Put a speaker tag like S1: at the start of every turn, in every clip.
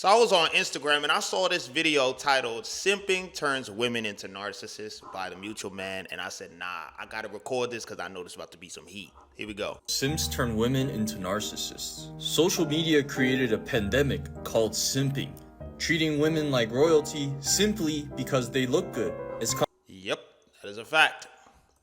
S1: So I was on Instagram and I saw this video titled "Simping Turns Women into Narcissists" by the Mutual Man, and I said, nah, I gotta record this because I know there's about to be some heat. Here we go.
S2: Simps turn women into narcissists. Social media created a pandemic called simping, treating women like royalty simply because they look good. It's
S1: Yep, that is a fact.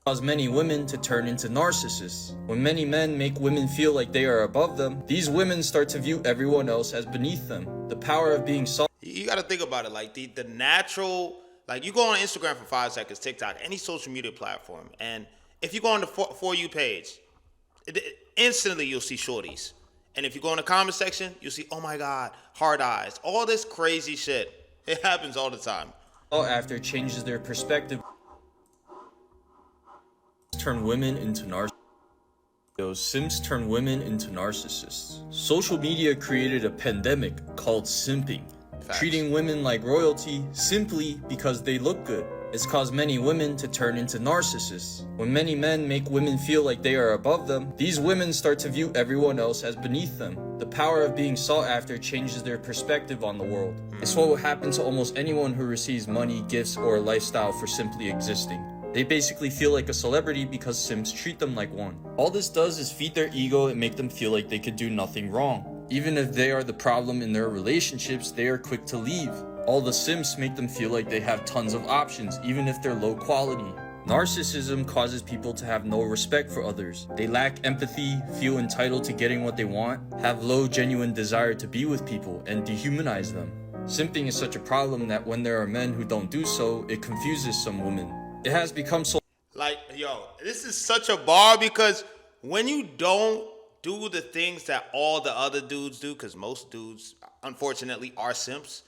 S2: caused many women to turn into narcissists. When many men make women feel like they are above them, these women start to view everyone else as beneath them. The power of being soft.
S1: You got to think about it like the natural, like you go on Instagram for 5 seconds, TikTok, any social media platform, and if you go on the For You page, instantly you'll see shorties. And if you go in the comment section, you'll see, oh my God, hard eyes, all this crazy shit. It happens all the time.
S2: After changes their perspective, turn women into narcissists. Simps turn women into narcissists. Social media created a pandemic called simping, treating women like royalty simply because they look good. It's caused many women to turn into narcissists. When many men make women feel like they are above them, these women start to view everyone else as beneath them. The power of being sought after changes their perspective on the world. It's what will happen to almost anyone who receives money, gifts, or a lifestyle for simply existing. They basically feel like a celebrity because simps treat them like one. All this does is feed their ego and make them feel like they could do nothing wrong. Even if they are the problem in their relationships, they are quick to leave. All the simps make them feel like they have tons of options, even if they're low quality. Narcissism causes people to have no respect for others. They lack empathy, feel entitled to getting what they want, have low genuine desire to be with people, and dehumanize them. Simping is such a problem that when there are men who don't do so, it confuses some women. It has become so
S1: Like, yo, this is such a bar because when you don't do the things that all the other dudes do, because most dudes, unfortunately, are simps.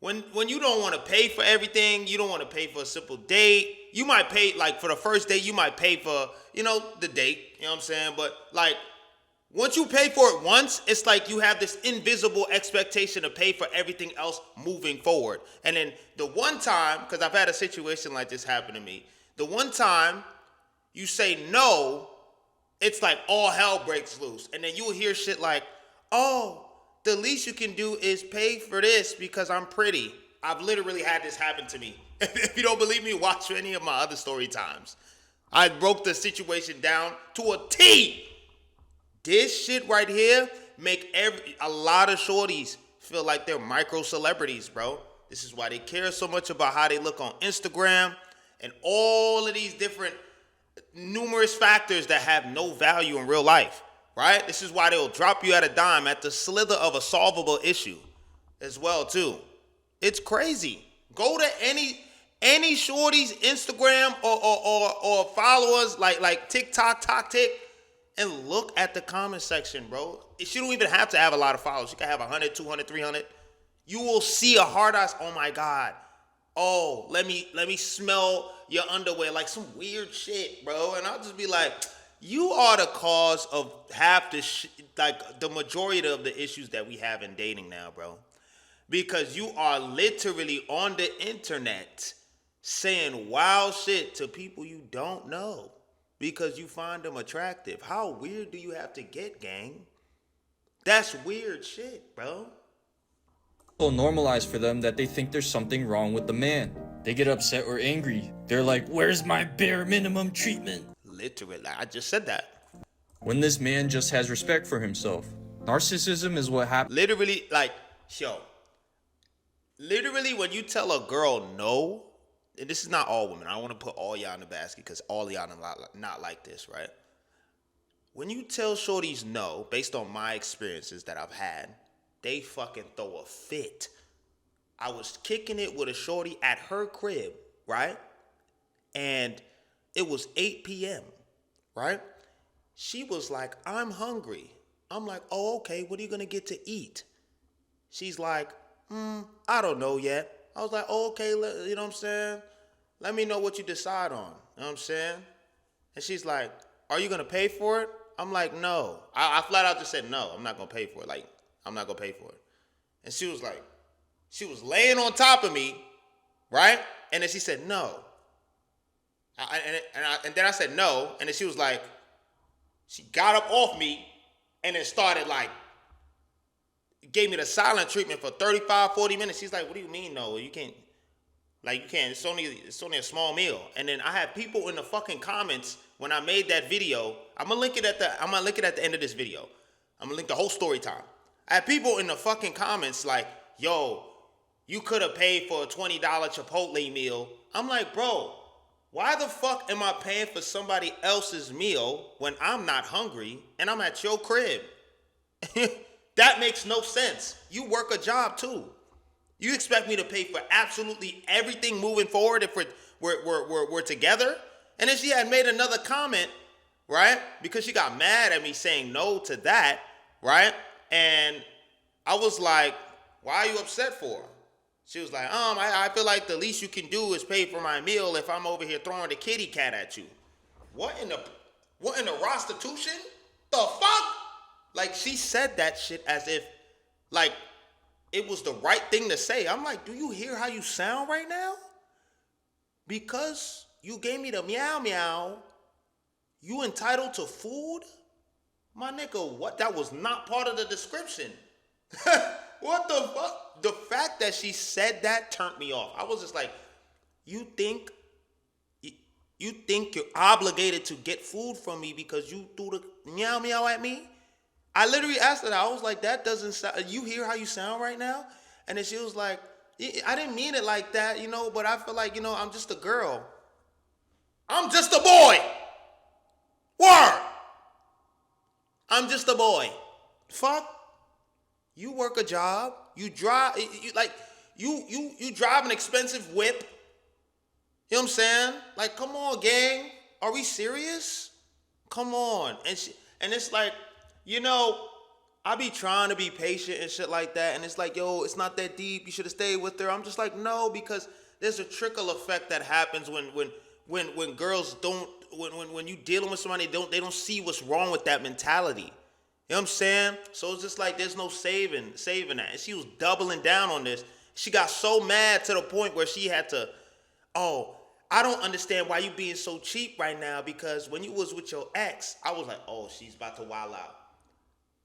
S1: When you don't want to pay for everything, you don't want to pay for a simple date. You might pay, like, for the first date, you might pay for, the date. You know what I'm saying? But, like, once you pay for it once, it's like you have this invisible expectation to pay for everything else moving forward. And then the one time, because I've had a situation like this happen to me, the one time you say no, it's like all hell breaks loose. And then you'll hear shit like, oh, the least you can do is pay for this because I'm pretty. I've literally had this happen to me. If you don't believe me, watch any of my other story times. I broke the situation down to a T. This shit right here make a lot of shorties feel like they're micro celebrities, bro. This is why they care so much about how they look on Instagram and all of these different numerous factors that have no value in real life, right? This is why they'll drop you at a dime at the slither of a solvable issue as well, too. It's crazy. Go to any shorty's Instagram or followers like TikTok, and look at the comment section, bro. You don't even have to have a lot of followers. You can have 100, 200, 300. You will see a hard eyes. Oh my God. Oh, let me smell your underwear, like some weird shit, bro. And I'll just be like, you are the cause of half the majority of the issues that we have in dating now, bro. Because you are literally on the internet saying wild shit to people you don't know because you find them attractive. How weird do you have to get, gang? That's weird shit, bro.
S2: normalized for them that they think there's something wrong with the man. They get upset or angry. They're like, where's my bare minimum treatment?
S1: Literally, I just said that.
S2: When this man just has respect for himself. Narcissism is what happens.
S1: Literally, literally when you tell a girl no, and this is not all women. I don't want to put all y'all in the basket because all y'all are not like this, right? When you tell shorties no, based on my experiences that I've had, they fucking throw a fit. I was kicking it with a shorty at her crib, right? And it was 8 p.m., right? She was like, I'm hungry. I'm like, oh, okay, what are you going to get to eat? She's like, I don't know yet. I was like, oh, okay, you know what I'm saying? Let me know what you decide on. You know what I'm saying? And she's like, are you going to pay for it? I'm like, no. I flat out just said, no, I'm not going to pay for it. Like, I'm not going to pay for it. And she was like, she was laying on top of me, right? And then she said, no. And then I said, no. And then she was like, she got up off me and then started like gave me the silent treatment for 35, 40 minutes. She's like, what do you mean, no? You can't. Like, you can't. It's only a small meal. And then I had people in the fucking comments when I made that video. I'm gonna link it at the end of this video. I'm gonna link the whole story time. I had people in the fucking comments like, yo, you could have paid for a $20 Chipotle meal. I'm like, bro, why the fuck am I paying for somebody else's meal when I'm not hungry and I'm at your crib? That makes no sense. You work a job too. You expect me to pay for absolutely everything moving forward if we're together? And then she had made another comment, right? Because she got mad at me saying no to that, right? And I was like, why are you upset for? She was like, I feel like the least you can do is pay for my meal if I'm over here throwing the kitty cat at you. What in the prostitution? The fuck? Like, she said that shit as if, like, it was the right thing to say. I'm like, do you hear how you sound right now? Because you gave me the meow meow, you entitled to food? My nigga, what? That was not part of the description. What the fuck? The fact that she said that turned me off. I was just like, you think you're obligated to get food from me because you threw the meow meow at me? I literally asked her that. I was like, that doesn't sound, you hear how you sound right now? And then she was like, I didn't mean it like that, but I feel like, I'm just a girl. I'm just a boy. Word. I'm just a boy. Fuck. You work a job. You drive, you drive an expensive whip. You know what I'm saying? Like, come on, gang. Are we serious? Come on. And it's like, I be trying to be patient and shit like that. And it's like, yo, it's not that deep. You should have stayed with her. I'm just like, no, because there's a trickle effect that happens when girls don't, when you dealing with somebody, they don't see what's wrong with that mentality. You know what I'm saying? So it's just like there's no saving that. And she was doubling down on this. She got so mad to the point where she had to, I don't understand why you being so cheap right now, because when you was with your ex, I was like, oh, she's about to wild out.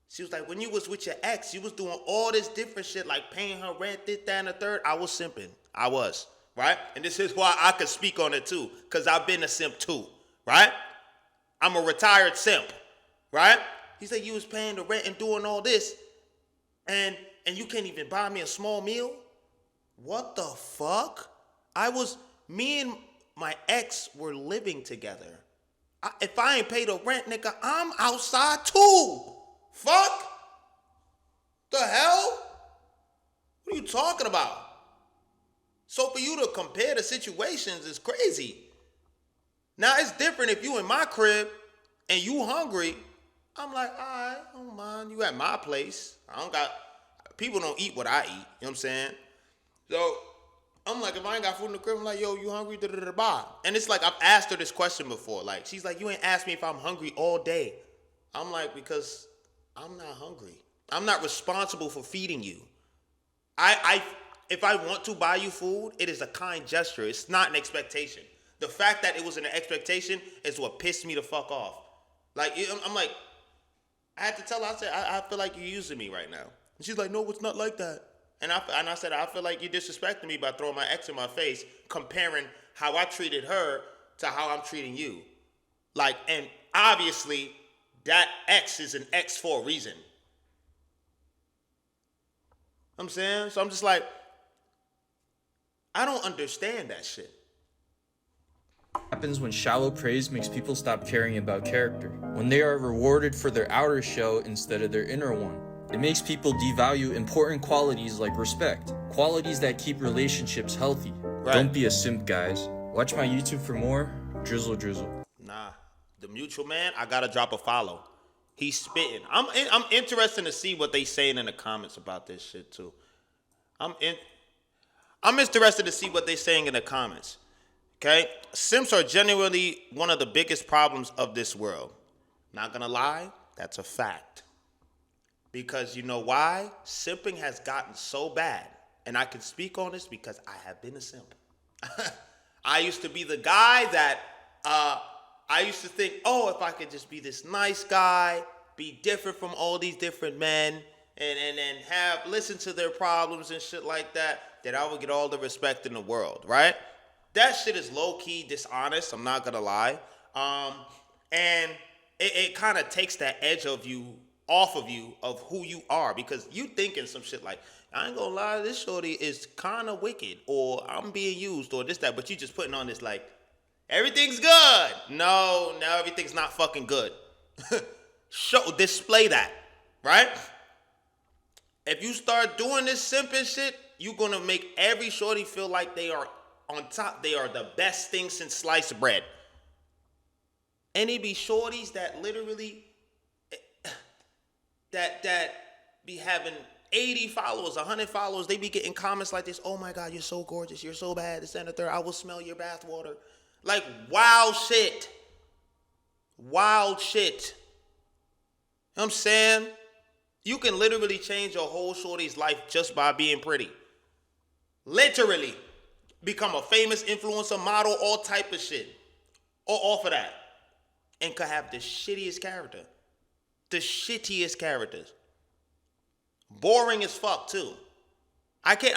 S1: She was like, when you was with your ex, you was doing all this different shit, like paying her rent, this, that, and the third. I was simping. I was, right? And this is why I could speak on it too, because I've been a simp too, right? I'm a retired simp, right? He said, you was paying the rent and doing all this, and you can't even buy me a small meal? What the fuck? Me and my ex were living together. If I ain't paid the rent, nigga, I'm outside too. Fuck? The hell? What are you talking about? So for you to compare the situations is crazy. Now it's different if you in my crib and you hungry. I'm like, all right, I don't mind. You at my place. People don't eat what I eat. You know what I'm saying? So I'm like, if I ain't got food in the crib, I'm like, yo, you hungry? Da-da-da-da-da. And it's like, I've asked her this question before. Like, she's like, you ain't asked me if I'm hungry all day. I'm like, because I'm not hungry. I'm not responsible for feeding you. If I want to buy you food, it is a kind gesture. It's not an expectation. The fact that it was an expectation is what pissed me the fuck off. Like, I'm like, I had to tell her, I said, I feel like you're using me right now. And she's like, no, it's not like that. And I said, I feel like you're disrespecting me by throwing my ex in my face, comparing how I treated her to how I'm treating you. Like, and obviously, that ex is an ex for a reason. I'm saying? So I'm just like, I don't understand that shit.
S2: Happens when shallow praise makes people stop caring about character, when they are rewarded for their outer show instead of their inner one. It makes people devalue important qualities like respect, qualities that keep relationships healthy. Right. Don't be a simp, guys. Watch my YouTube for more. Drizzle.
S1: Nah, the mutual man, I gotta drop a follow. He's spitting. I'm interested to see what they saying in the comments about this shit too. I'm interested to see what they saying in the comments. Okay? Simps are genuinely one of the biggest problems of this world. Not gonna lie, that's a fact. Because you know why? Simping has gotten so bad. And I can speak on this because I have been a simp. I used to be the guy that I used to think, if I could just be this nice guy, be different from all these different men, and have listen to their problems and shit like that, that I would get all the respect in the world, right? That shit is low key dishonest. I'm not gonna lie, and it kind of takes that edge of you off of you of who you are, because you thinking some shit like, I ain't gonna lie, this shorty is kind of wicked, or I'm being used, or this that, but you just putting on this like everything's good. No, everything's not fucking good. Display that, right? If you start doing this simping shit, you're gonna make every shorty feel like they are on top. They are the best thing since sliced bread. And it be shorties that literally that be having 80 followers, 100 followers. They be getting comments like this: "Oh my God, you're so gorgeous. You're so bad. This and the third. I will smell your bathwater." Like wild shit. Wild shit. You know what I'm saying? You can literally change your whole shorty's life just by being pretty. Literally. Become a famous influencer, model, all type of shit. Or off of that. And could have the shittiest character. The shittiest characters. Boring as fuck too. I can't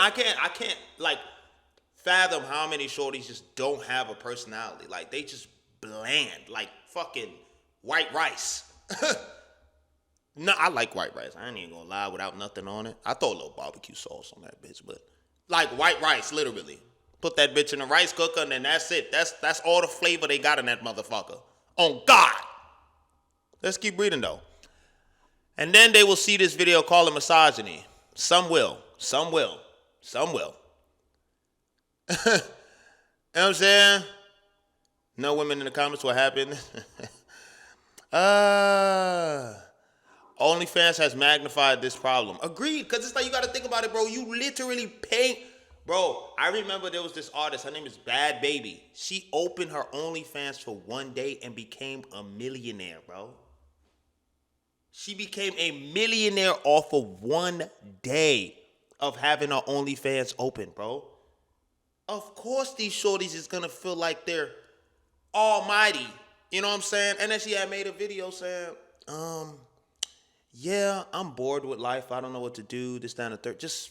S1: like fathom how many shorties just don't have a personality. Like they just bland. Like fucking white rice. No, I like white rice. I ain't even gonna lie, without nothing on it. I throw a little barbecue sauce on that bitch, but like white rice, literally. Put that bitch in a rice cooker and then that's it. That's all the flavor they got in that motherfucker. On God. Let's keep reading though. And then they will see this video called misogyny. Some will. Some will. Some will. You know what I'm saying? No women in the comments, what happened? OnlyFans has magnified this problem. Agreed, because it's like you got to think about it, bro. You literally pay. Bro, I remember there was this artist. Her name is Bad Baby. She opened her OnlyFans for one day and became a millionaire, bro. She became a millionaire off of one day of having her OnlyFans open, bro. Of course these shorties is going to feel like they're almighty. You know what I'm saying? And then she had made a video saying, yeah, I'm bored with life. I don't know what to do. This, that, and the third. Just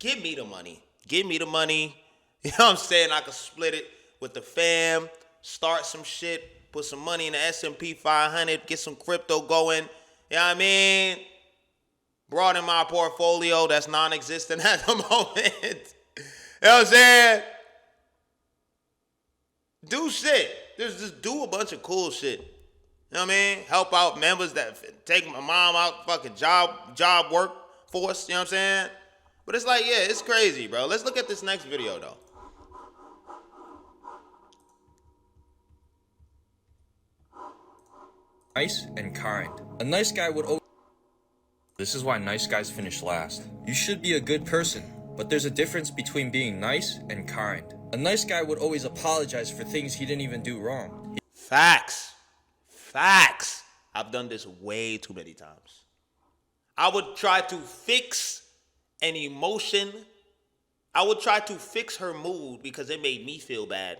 S1: give me the money. Give me the money. You know what I'm saying? I could split it with the fam, start some shit, put some money in the S&P 500, get some crypto going. You know what I mean? Broaden my portfolio that's non-existent at the moment. You know what I'm saying? Do shit. Just do a bunch of cool shit. You know what I mean? Help out members that take my mom out fucking job workforce. You know what I'm saying? But it's like, yeah, it's crazy, bro. Let's look at this next video, though.
S2: Nice and kind. A nice guy would always... This is why nice guys finish last. You should be a good person, but there's a difference between being nice and kind. A nice guy would always apologize for things he didn't even do wrong.
S1: Facts. Facts. I've done this way too many times. I would try to fix an emotion. I would try to fix her mood because it made me feel bad.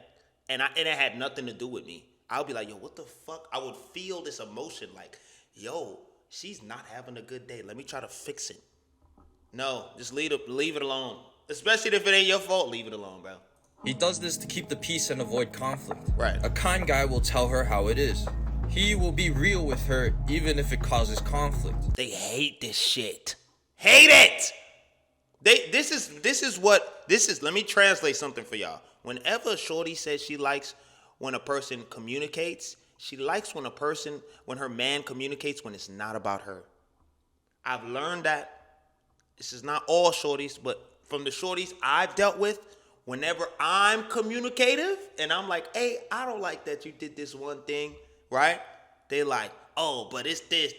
S1: And it had nothing to do with me. I would be like, yo, what the fuck? I would feel this emotion like, yo, she's not having a good day. Let me try to fix it. No, just leave it alone. Especially if it ain't your fault, leave it alone, bro.
S2: He does this to keep the peace and avoid conflict.
S1: Right.
S2: A kind guy will tell her how it is. He will be real with her even if it causes conflict.
S1: They hate this shit. Hate it! Let me translate something for y'all. Whenever a shorty says she likes when a person communicates, she likes when her man communicates when it's not about her. I've learned that. This is not all shorties, but from the shorties I've dealt with, whenever I'm communicative and I'm like, hey, I don't like that you did this one thing, right? They like, oh, but it's this,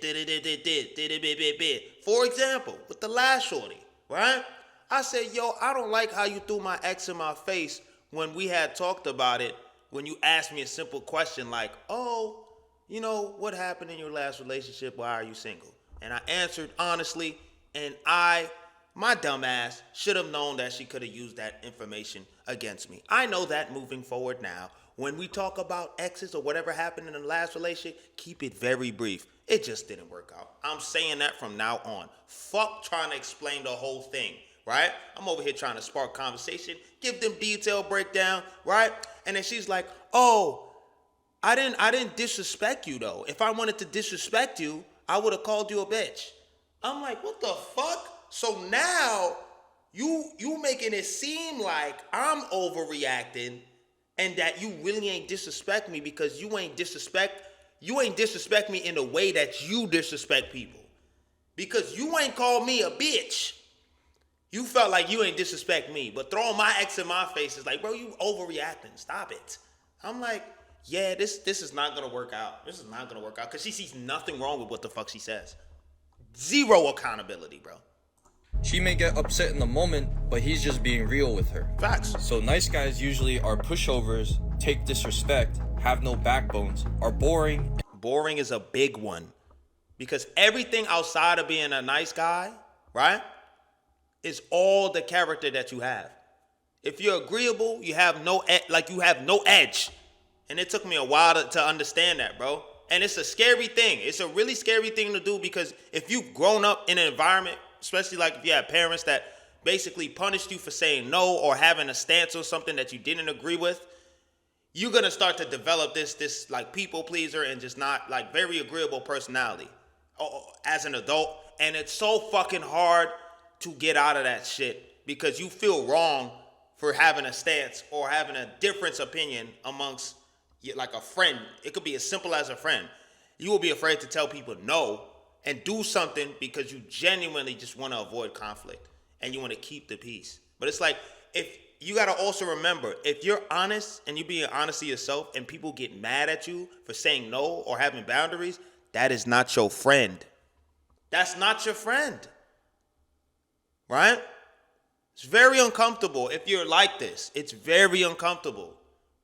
S1: for example, with the last shorty, right? I said, yo, I don't like how you threw my ex in my face when we had talked about it, when you asked me a simple question like, oh, you know, what happened in your last relationship? Why are you single? And I answered honestly, and my dumb ass should have known that she could have used that information against me. I know that moving forward now, when we talk about exes or whatever happened in the last relationship, keep it very brief. It just didn't work out. I'm saying that from now on. Fuck trying to explain the whole thing, right? I'm over here trying to spark conversation, give them detailed breakdown, right? And then she's like, oh, I didn't disrespect you though. If I wanted to disrespect you, I would have called you a bitch. I'm like, what the fuck? So now you making it seem like I'm overreacting and that you really ain't disrespect me because you ain't disrespect me in the way that you disrespect people. Because you ain't called me a bitch. You felt like you ain't disrespect me, but throwing my ex in my face is like, bro, you overreacting. Stop it. I'm like, yeah, this is not gonna work out. This is not gonna work out because she sees nothing wrong with what the fuck she says. Zero accountability, bro.
S2: She may get upset in the moment, but he's just being real with her.
S1: Facts.
S2: So nice guys usually are pushovers, take disrespect, have no backbones, are boring.
S1: Boring is a big one. Because everything outside of being a nice guy, right, is all the character that you have. If you're agreeable, you have no edge. And it took me a while to understand that, bro. And it's a scary thing. It's a really scary thing to do because if you've grown up in an environment, especially like if you have parents that basically punished you for saying no or having a stance on something that you didn't agree with, you're going to start to develop this like people pleaser and just not like very agreeable personality as an adult. And it's so fucking hard to get out of that shit because you feel wrong for having a stance or having a difference opinion amongst like a friend. It could be as simple as a friend. You will be afraid to tell people no and do something because you genuinely just want to avoid conflict and you want to keep the peace. But it's like, if you got to also remember, if you're honest and you're being honest to yourself and people get mad at you for saying no or having boundaries, that is not your friend. That's not your friend. Right? It's very uncomfortable if you're like this. It's very uncomfortable.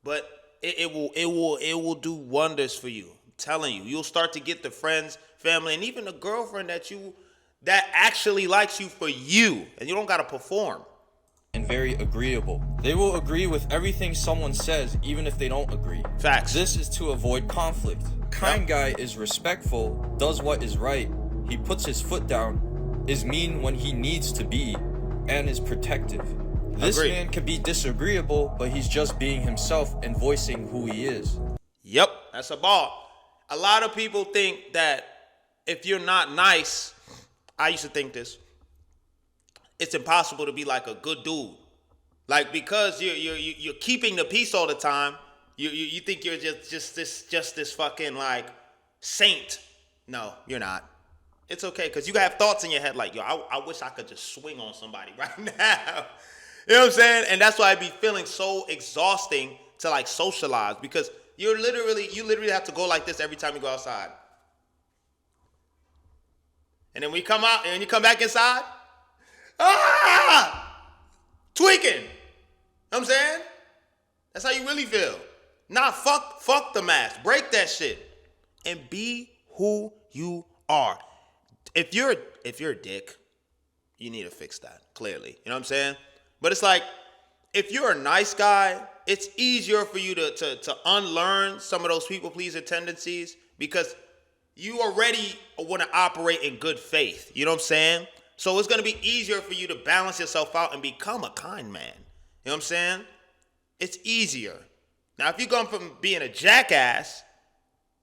S1: But it will do wonders for you. I'm telling you. You'll start to get the friends, family, and even the girlfriend that actually likes you for you. And you don't gotta perform.
S2: And very agreeable. They will agree with everything someone says, even if they don't agree.
S1: Facts.
S2: This is to avoid conflict. Kind guy is respectful, does what is right, he puts his foot down, is mean when he needs to be, and is protective. This
S1: Agreed.
S2: man can be disagreeable, but he's just being himself and voicing who he is.
S1: Yep, that's a ball. A lot of people think that if you're not nice, I used to think this, it's impossible to be like a good dude. Like because you're keeping the peace all the time, you think you're just this fucking like saint. No, you're not. It's okay because you have thoughts in your head like, yo, I wish I could just swing on somebody right now. You know what I'm saying? And that's why I be feeling so exhausting to like socialize because you literally have to go like this every time you go outside. And then we come out and you come back inside, tweaking. You know what I'm saying? That's how you really feel. Nah, fuck the mask. Break that shit. And be who you are. If you're a dick, you need to fix that, clearly. You know what I'm saying? But it's like, if you're a nice guy, it's easier for you to unlearn some of those people pleaser tendencies because you already want to operate in good faith. You know what I'm saying? So it's going to be easier for you to balance yourself out and become a kind man. You know what I'm saying? It's easier. Now, if you come from being a jackass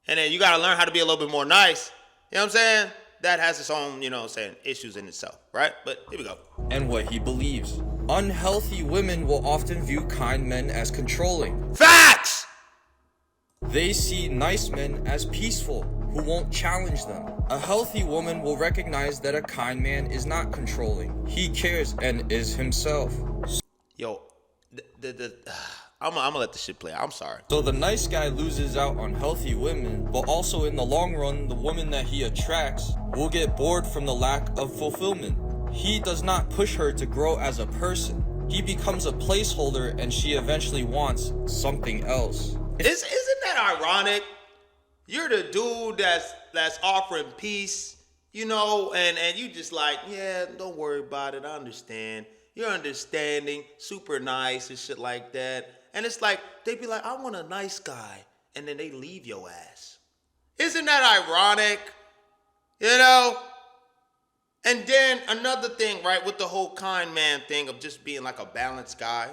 S1: and then you got to learn how to be a little bit more nice, you know what I'm saying? That has its own, you know what I'm saying, issues in itself, right? But here we go.
S2: And what he believes. Unhealthy women will often view kind men as controlling.
S1: Facts!
S2: They see nice men as peaceful, who won't challenge them. A healthy woman will recognize that a kind man is not controlling. He cares and is himself.
S1: Yo, I'm gonna let this shit play. I'm sorry.
S2: So the nice guy loses out on healthy women, but also in the long run, the woman that he attracts will get bored from the lack of fulfillment. He does not push her to grow as a person. He becomes a placeholder and she eventually wants something else.
S1: Isn't that ironic? You're the dude that's offering peace, you know, and you just like, yeah, don't worry about it. I understand. You're understanding, super nice and shit like that. And it's like, they be like, I want a nice guy. And then they leave your ass. Isn't that ironic? You know? And then another thing, right, with the whole kind man thing of just being like a balanced guy,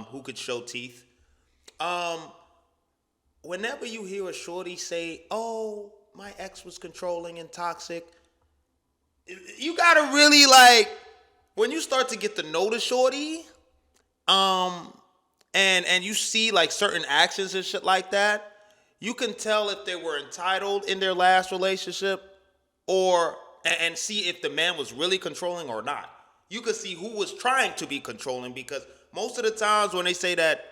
S1: who could show teeth. Whenever you hear a shorty say, oh, my ex was controlling and toxic, you gotta really like, when you start to get to know the shorty, and you see like certain actions and shit like that, you can tell if they were entitled in their last relationship, or and see if the man was really controlling or not. You can see who was trying to be controlling, because most of the times when they say that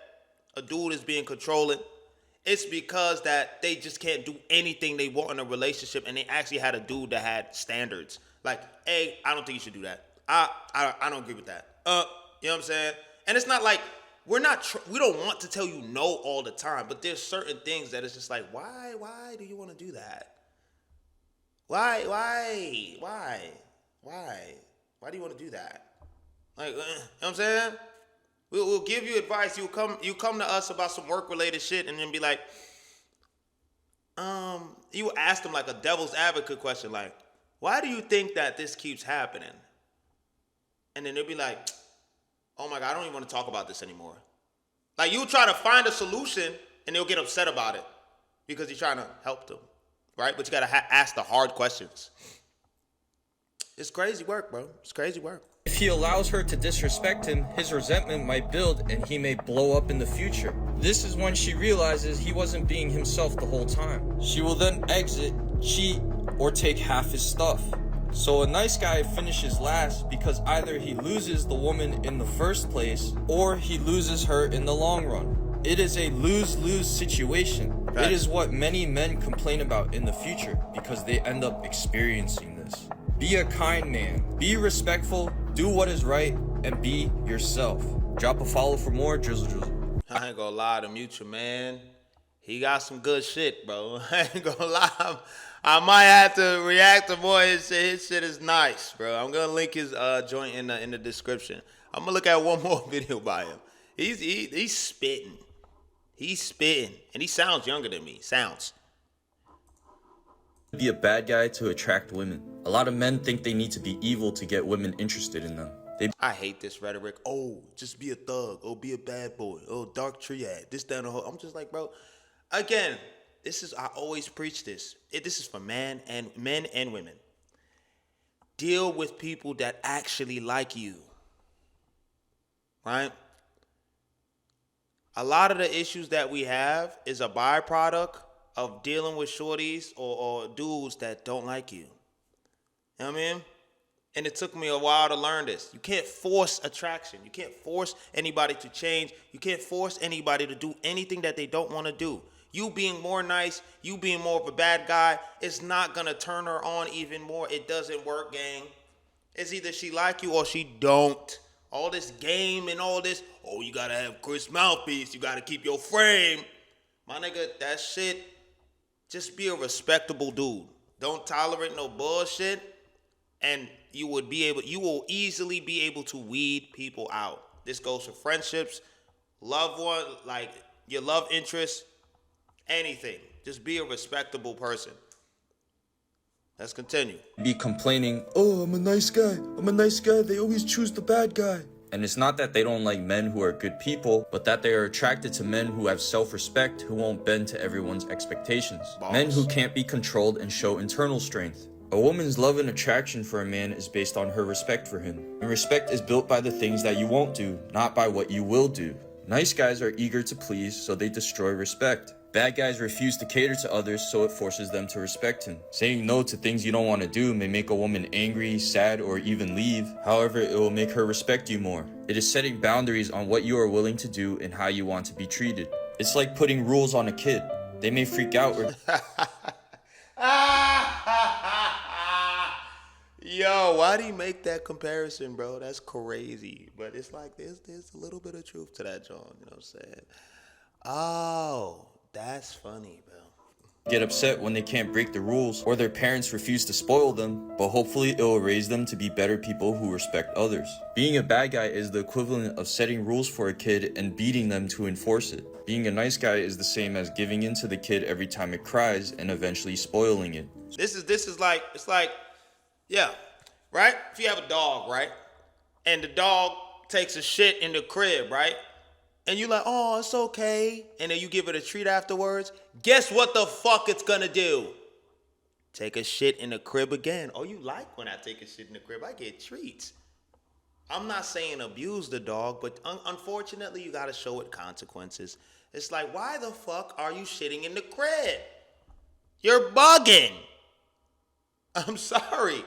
S1: a dude is being controlling, it's because that they just can't do anything they want in a relationship, and they actually had a dude that had standards. Like, hey, I don't think you should do that. I don't agree with that. You know what I'm saying? And it's not like we don't want to tell you no all the time, but there's certain things that it's just like, why do you want to do that? Why do you want to do that? Like, you know what I'm saying? We'll give you advice. You come to us about some work related shit, and then be like, you ask them like a devil's advocate question, like, why do you think that this keeps happening? And then they'll be like, oh my God, I don't even want to talk about this anymore. Like, you try to find a solution, and they'll get upset about it because you're trying to help them, right? But you got to ask the hard questions. It's crazy work, bro. It's crazy work.
S2: If he allows her to disrespect him, his resentment might build and he may blow up in the future. This is when she realizes he wasn't being himself the whole time. She will then exit, cheat, or take half his stuff. So a nice guy finishes last because either he loses the woman in the first place or he loses her in the long run. It is a lose-lose situation. Right. It is what many men complain about in the future because they end up experiencing this. Be a kind man. Be respectful. Do what is right. And be yourself. Drop a follow for more drizzle.
S1: I ain't gonna lie to Mutual, man. He got some good shit, bro. I ain't gonna lie. I might have to react to more. His shit is nice, bro. I'm gonna link his joint in the description. I'm gonna look at one more video by him. He's spitting. He's spitting. And he sounds younger than me. Sounds.
S2: Be a bad guy to attract women. A lot of men think they need to be evil to get women interested in them.
S1: I hate this rhetoric. Oh, just be a thug. Oh, be a bad boy. Oh, dark triad. This, down the whole. I'm just like, bro. Again, I always preach this. This is for men and women. Deal with people that actually like you. Right? A lot of the issues that we have is a byproduct of dealing with shorties or dudes that don't like you. You know what I mean? And it took me a while to learn this. You can't force attraction. You can't force anybody to change. You can't force anybody to do anything that they don't want to do. You being more nice, you being more of a bad guy, it's not going to turn her on even more. It doesn't work, gang. It's either she like you or she don't. All this game and all this, oh, you got to have Chris mouthpiece. You got to keep your frame. My nigga, that shit, just be a respectable dude. Don't tolerate no bullshit. And you will easily be able to weed people out. This goes for friendships, loved one, like your love interest, anything. Just be a respectable person. Let's continue.
S2: Be complaining, oh, I'm a nice guy. They always choose the bad guy. And it's not that they don't like men who are good people, but that they are attracted to men who have self-respect, who won't bend to everyone's expectations. Boss. Men who can't be controlled and show internal strength. A woman's love and attraction for a man is based on her respect for him. And respect is built by the things that you won't do, not by what you will do. Nice guys are eager to please, so they destroy respect. Bad guys refuse to cater to others, so it forces them to respect him. Saying no to things you don't want to do may make a woman angry, sad, or even leave. However, it will make her respect you more. It is setting boundaries on what you are willing to do and how you want to be treated. It's like putting rules on a kid. They may freak out or...
S1: Yo, why do you make that comparison, bro? That's crazy. But it's like there's a little bit of truth to that, John. You know what I'm saying? Oh, that's funny, bro.
S2: get upset when they can't break the rules or their parents refuse to spoil them, but hopefully it will raise them to be better people who respect others. Being a bad guy is the equivalent of setting rules for a kid and beating them to enforce it. Being a nice guy is the same as giving in to the kid every time it cries and eventually spoiling it.
S1: This is like, it's like, yeah, right? If you have a dog, right? And the dog takes a shit in the crib, right? And you like, oh, it's okay. And then you give it a treat afterwards. Guess what the fuck it's gonna do? Take a shit in the crib again. Oh, you like when I take a shit in the crib? I get treats. I'm not saying abuse the dog, but unfortunately, you gotta show it consequences. It's like, why the fuck are you shitting in the crib? You're bugging. I'm sorry.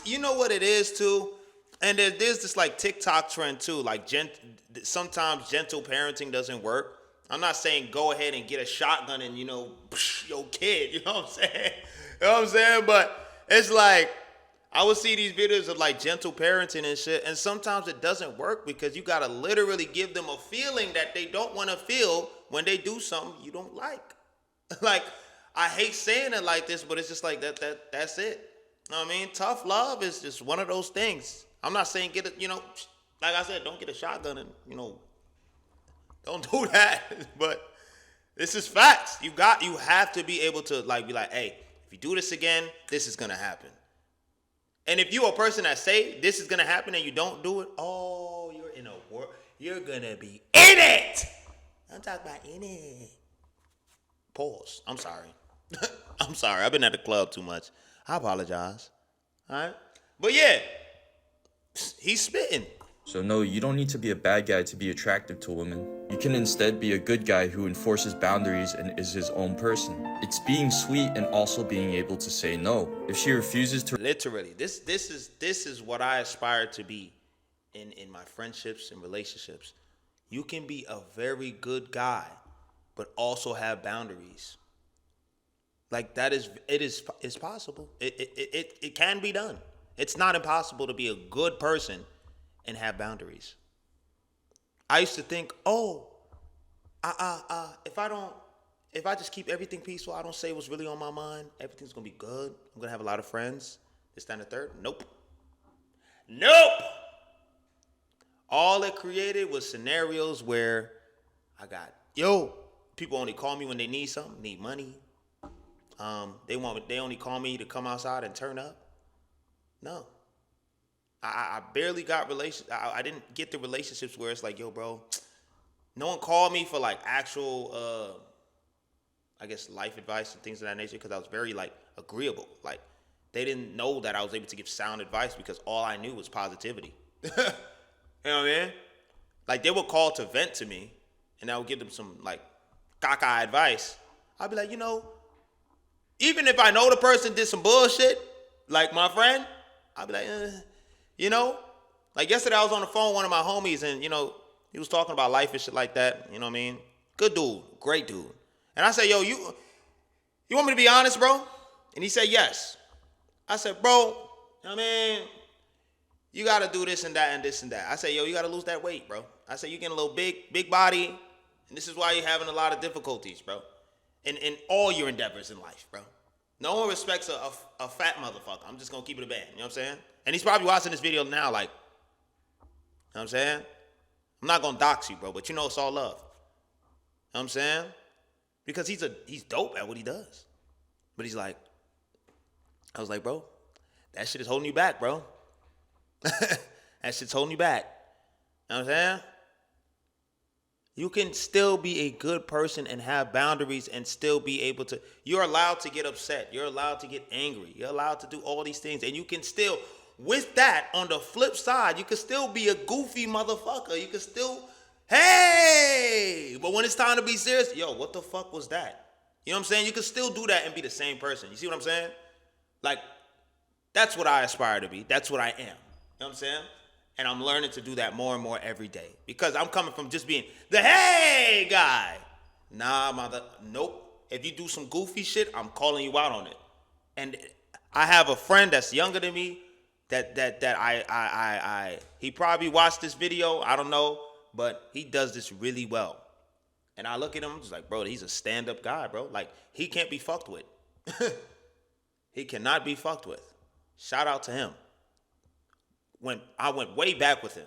S1: You know what it is too? And there's this like TikTok trend too, like sometimes gentle parenting doesn't work. I'm not saying go ahead and get a shotgun and, your kid, you know what I'm saying? You know what I'm saying? But it's like, I would see these videos of like gentle parenting and shit, and sometimes it doesn't work because you gotta literally give them a feeling that they don't wanna feel when they do something you don't like. Like, I hate saying it like this, but it's just like that's it. You know what I mean? Tough love is just one of those things. I'm not saying get it, like I said, don't get a shotgun and, don't do that. But this is facts. You have to be able to like be like, hey, if you do this again, this is gonna happen. And if you're a person that say this is gonna happen and you don't do it, oh, you're in a war. You're gonna be in it. I'm talking about in it. Pause. I'm sorry. I'm sorry. I've been at the club too much. I apologize. All right. But yeah, he's spitting.
S2: So no, you don't need to be a bad guy to be attractive to women. You can instead be a good guy who enforces boundaries and is his own person. It's being sweet and also being able to say no. If she refuses to...
S1: Literally, this is what I aspire to be in my friendships and relationships. You can be a very good guy, but also have boundaries. Like it's possible. It can be done. It's not impossible to be a good person and have boundaries. I used to think, if I just keep everything peaceful, I don't say what's really on my mind, everything's gonna be good. I'm gonna have a lot of friends. This, that, and the third. Nope. All it created was scenarios where people only call me when they need something, need money. They only call me to come outside and turn up. No. I barely got I didn't get the relationships where it's like, yo, bro, no one called me for like actual, life advice and things of that nature because I was very like agreeable. Like they didn't know that I was able to give sound advice because all I knew was positivity. You know what I mean? Like they would call to vent to me and I would give them some like caca advice. I'd be like, even if I know the person did some bullshit, like my friend, I'd be like, like yesterday I was on the phone with one of my homies and, he was talking about life and shit like that. You know what I mean? Good dude. Great dude. And I said, yo, you want me to be honest, bro? And he said, yes. I said, bro, you know what I mean? You got to do this and that and this and that. I said, yo, you got to lose that weight, bro. I said, you're getting a little big body. And this is why you're having a lot of difficulties, bro. In all your endeavors in life, bro. No one respects a fat motherfucker. I'm just going to keep it a band. You know what I'm saying? And he's probably watching this video now like, you know what I'm saying? I'm not going to dox you, bro, but it's all love. You know what I'm saying? Because he's dope at what he does. But he's like, I was like, bro, that shit is holding you back, bro. That shit's holding you back. You know what I'm saying? You can still be a good person and have boundaries and still be able to, you're allowed to get upset. You're allowed to get angry. You're allowed to do all these things. And you can still, with that, on the flip side, you can still be a goofy motherfucker. You can still, hey! But when it's time to be serious, yo, what the fuck was that? You know what I'm saying? You can still do that and be the same person. You see what I'm saying? Like, that's what I aspire to be. That's what I am. You know what I'm saying? And I'm learning to do that more and more every day. Because I'm coming from just being the hey guy. Nope. If you do some goofy shit, I'm calling you out on it. And I have a friend that's younger than me he probably watched this video, I don't know, but he does this really well. And I look at him, just like, bro, he's a stand-up guy, bro. Like, he can't be fucked with. He cannot be fucked with. Shout out to him. When I went way back with him.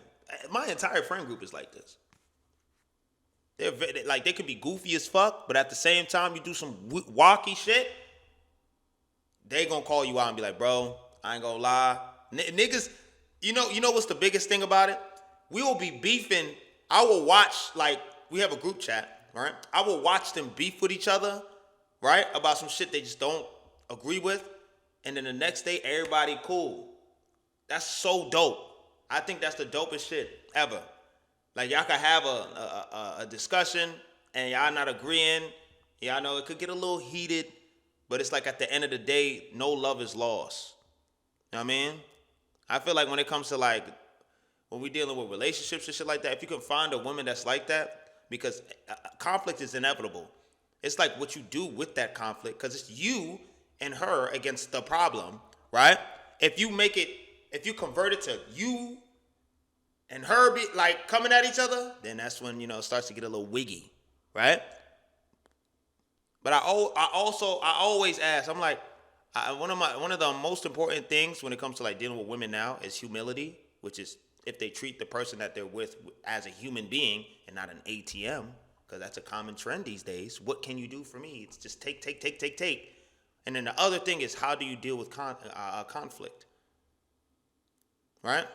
S1: My entire friend group is like this. They can be goofy as fuck, but at the same time, you do some wacky shit, they gonna call you out and be like, bro, I ain't gonna lie. Niggas, you know what's the biggest thing about it? We will be beefing. I will watch, like, we have a group chat, right? I will watch them beef with each other, right? About some shit they just don't agree with. And then the next day, everybody cool. That's so dope. I think that's the dopest shit ever. Like, y'all could have a discussion and y'all not agreeing. Y'all know it could get a little heated, but it's like at the end of the day, no love is lost. You know what I mean? I feel like when it comes to, like, when we're dealing with relationships and shit like that, if you can find a woman that's like that, because conflict is inevitable. It's like what you do with that conflict, because it's you and her against the problem, right? If you convert it to you and her be like coming at each other, then that's when, it starts to get a little wiggy, right? But I always ask, I'm like, one of the most important things when it comes to, like, dealing with women now is humility, which is if they treat the person that they're with as a human being and not an ATM, because that's a common trend these days. What can you do for me? It's just take. And then the other thing is, how do you deal with conflict, right?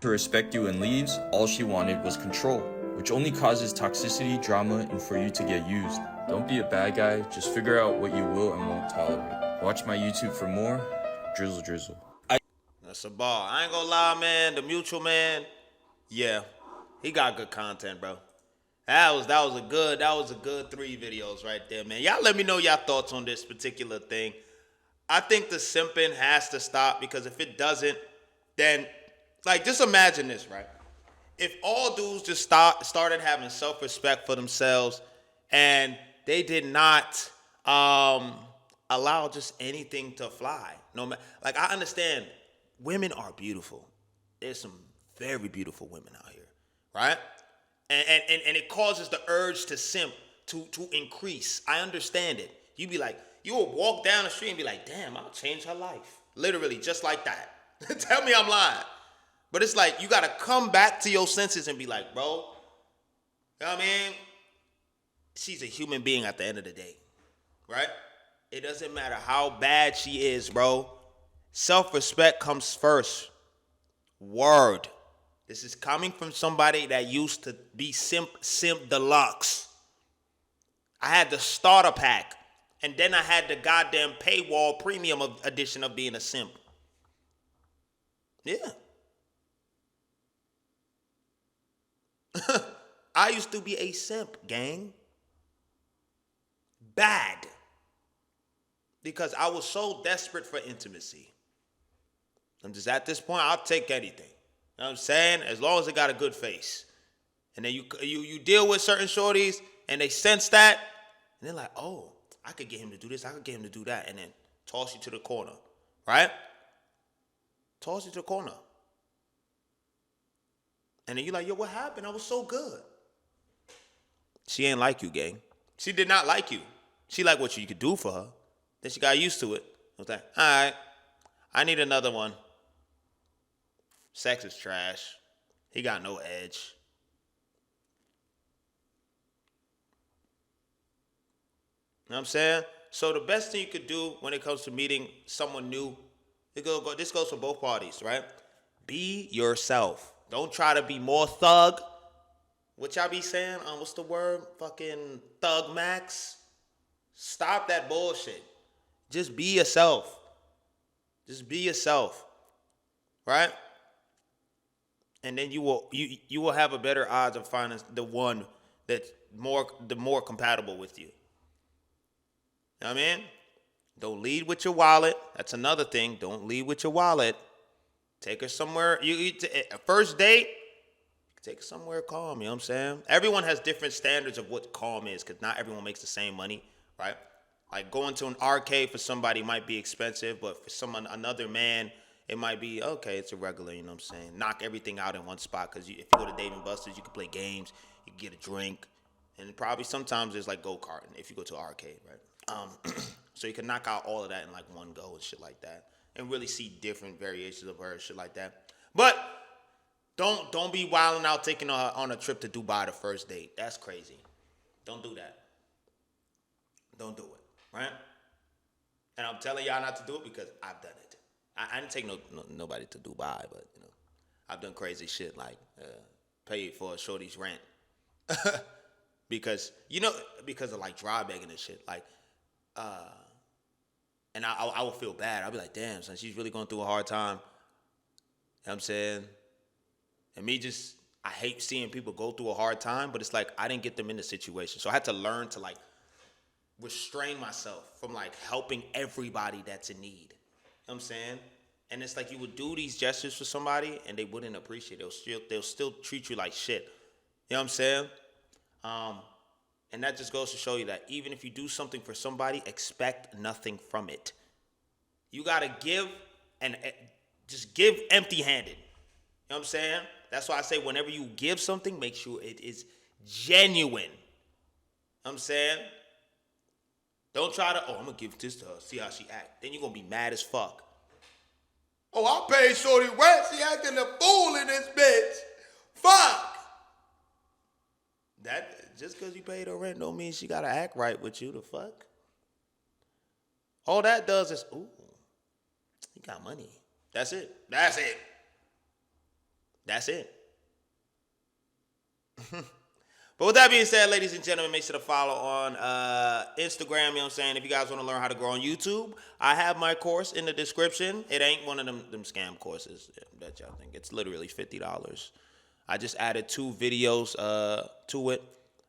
S2: To respect you and leaves, all she wanted was control, which only causes toxicity, drama, and for you to get used. Don't be a bad guy, just figure out what you will and won't tolerate. Watch my YouTube for more. Drizzle.
S1: That's a ball. I ain't gonna lie, man. The mutual man, yeah, he got good content, bro. That was a good 3 videos right there, man. Y'all let me know y'all thoughts on this particular thing. I think the simping has to stop, because if it doesn't, then, like, just imagine this, right? If all dudes just started having self-respect for themselves and they did not allow just anything to fly. No matter, like, I understand women are beautiful. There's some very beautiful women out here, right? And it causes the urge to simp to increase. I understand it. You will walk down the street and be like, damn, I'll change her life. Literally, just like that. Tell me I'm lying. But it's like, you got to come back to your senses and be like, bro, you know what I mean? She's a human being at the end of the day, right? It doesn't matter how bad she is, bro. Self-respect comes first. Word. This is coming from somebody that used to be simp deluxe. I had the starter pack, and then I had the goddamn paywall premium edition of being a simp. Yeah. I used to be a simp, gang. Bad. Because I was so desperate for intimacy. I'm just at this point, I'll take anything. You know what I'm saying? As long as it got a good face. And then you deal with certain shorties, and they sense that, and they're like, oh, I could get him to do this, I could get him to do that, and then toss you to the corner, right? Toss you to the corner. And then you're like, yo, what happened? I was so good. She ain't like you, gang. She did not like you. She liked what you could do for her. Then she got used to it. I was like, all right, I need another one. Sex is trash. He got no edge. You know what I'm saying? So the best thing you could do when it comes to meeting someone new, this goes for both parties, right? Be yourself. Don't try to be more thug. What y'all be saying? What's the word? Fucking thug max. Stop that bullshit. Just be yourself. Just be yourself. Right? And then you will have a better odds of finding the one that's more compatible with you. You know what I mean? Don't lead with your wallet. That's another thing. Don't lead with your wallet. Take her somewhere. A first date, take her somewhere calm. You know what I'm saying? Everyone has different standards of what calm is, because not everyone makes the same money, right? Like, going to an arcade for somebody might be expensive, but for another man, It might be, okay, it's a regular, you know what I'm saying? Knock everything out in one spot. Because if you go to Dave & Buster's, you can play games, you can get a drink. And probably sometimes there's like go-karting if you go to an arcade, right? So you can knock out all of that in like one go and shit like that. And really see different variations of her and shit like that. But don't be wilding out taking her on a trip to Dubai the first date. That's crazy. Don't do that. Don't do it, right? And I'm telling y'all not to do it because I've done it. I didn't take nobody to Dubai, but you know, I've done crazy shit like paid for a shorty's rent because of like dry begging and shit. Like, and I would feel bad. I'd be like, damn, son, she's really going through a hard time. You know what I'm saying? And I hate seeing people go through a hard time, but it's like I didn't get them in the situation, so I had to learn to like restrain myself from like helping everybody that's in need. You know what I'm saying? And it's like you would do these gestures for somebody and they wouldn't appreciate it. They'll still treat you like shit. You know what I'm saying? And that just goes to show you that even if you do something for somebody, expect nothing from it. You gotta give and just give empty-handed. You know what I'm saying? That's why I say whenever you give something, make sure it is genuine. You know what I'm saying? Don't try to, I'm going to give this to her, see how she act. Then you're going to be mad as fuck. Oh, I paid shorty rent. She acting a fool in this bitch. Fuck. That, just because you paid her rent don't mean she got to act right with you. The fuck? All that does is, ooh, you got money. That's it. That's it. That's it. But with that being said, ladies and gentlemen, make sure to follow on Instagram, you know what I'm saying? If you guys want to learn how to grow on YouTube, I have my course in the description. It ain't one of them scam courses that y'all think. It's literally $50. I just added 2 videos to it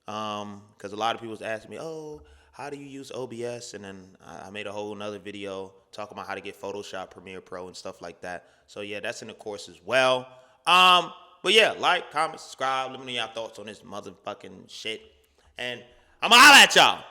S1: because a lot of people was asking me, oh, how do you use OBS? And then I made a whole nother video talking about how to get Photoshop, Premiere Pro, and stuff like that. So, yeah, that's in the course as well. But yeah, like, comment, subscribe. Let me know your thoughts on this motherfucking shit. And I'm going to holler at y'all.